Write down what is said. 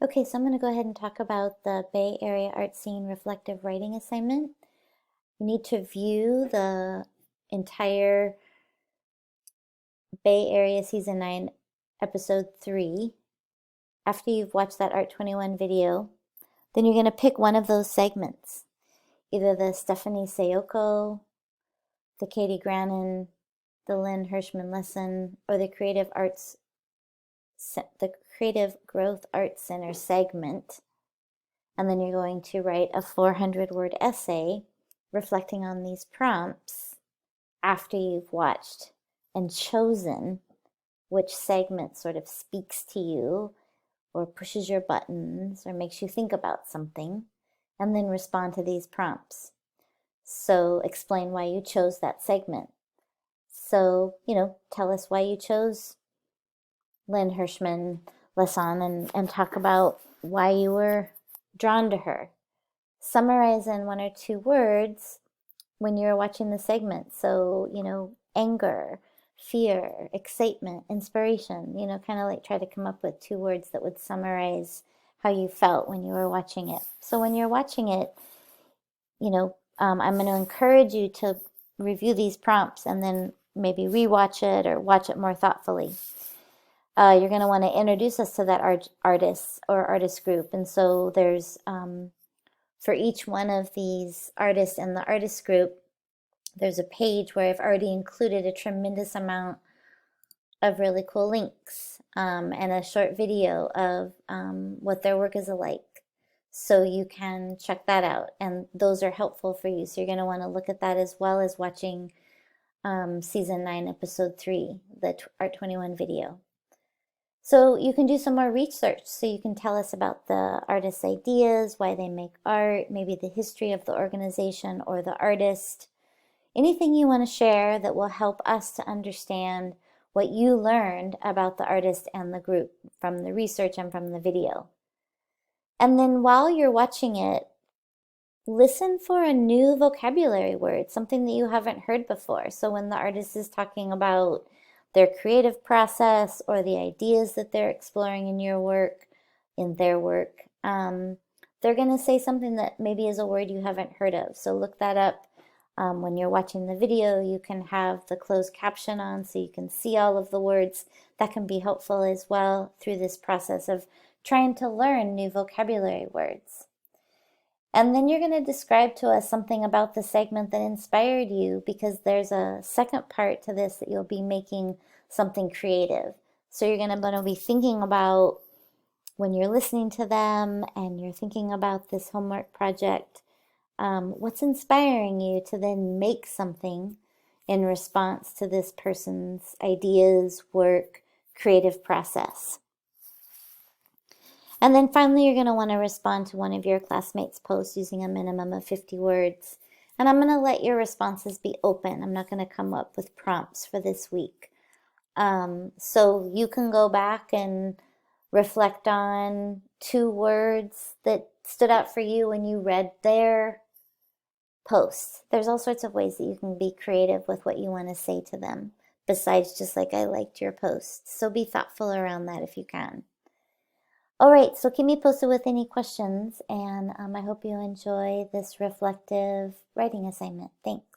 Okay, so I'm going to go ahead and talk about the Bay Area Art Scene Reflective Writing Assignment. You need to view the entire Bay Area Season 9, Episode 3. After you've watched that Art 21 video, then you're going to pick one of those segments, either the Stephanie Sayoko, the Katie Grannon, the Lynn Hirschman lesson, or the Creative Growth Arts Center segment. And then you're going to write a 400-word essay reflecting on these prompts after you've watched and chosen which segment sort of speaks to you or pushes your buttons or makes you think about something, and then respond to these prompts. So explain why you chose that segment. So, tell us why you chose Lynn Hirschman lesson and talk about why you were drawn to her. Summarize in 1 or 2 words when you're watching the segment. So, anger, fear, excitement, inspiration, kind of like try to come up with 2 words that would summarize how you felt when you were watching it. So when you're watching it, I'm going to encourage you to review these prompts and then maybe rewatch it or watch it more thoughtfully. You're going to want to introduce us to that artist or artist group. And so there's, for each one of these artists in the artist group, there's a page where I've already included a tremendous amount of really cool links and a short video of what their work is alike. So you can check that out, and those are helpful for you. So you're going to want to look at that as well as watching Season 9, Episode 3, the Art 21 video. So you can do some more research. So you can tell us about the artist's ideas, why they make art, maybe the history of the organization or the artist. Anything you want to share that will help us to understand what you learned about the artist and the group from the research and from the video. And then while you're watching it, listen for a new vocabulary word, something that you haven't heard before. So when the artist is talking about their creative process or the ideas that they're exploring in their work, they're going to say something that maybe is a word you haven't heard of. So look that up. When you're watching the video, you can have the closed caption on so you can see all of the words. That can be helpful as well through this process of trying to learn new vocabulary words. And then you're going to describe to us something about the segment that inspired you, because there's a second part to this that you'll be making something creative. So you're going to be thinking about when you're listening to them and you're thinking about this homework project, what's inspiring you to then make something in response to this person's ideas, work, creative process. And then finally, you're going to want to respond to one of your classmates' posts using a minimum of 50 words. And I'm going to let your responses be open. I'm not going to come up with prompts for this week. So you can go back and reflect on 2 words that stood out for you when you read their posts. There's all sorts of ways that you can be creative with what you want to say to them, besides just like I liked your post. So be thoughtful around that if you can. All right, so keep me posted with any questions, and I hope you enjoy this reflective writing assignment. Thanks.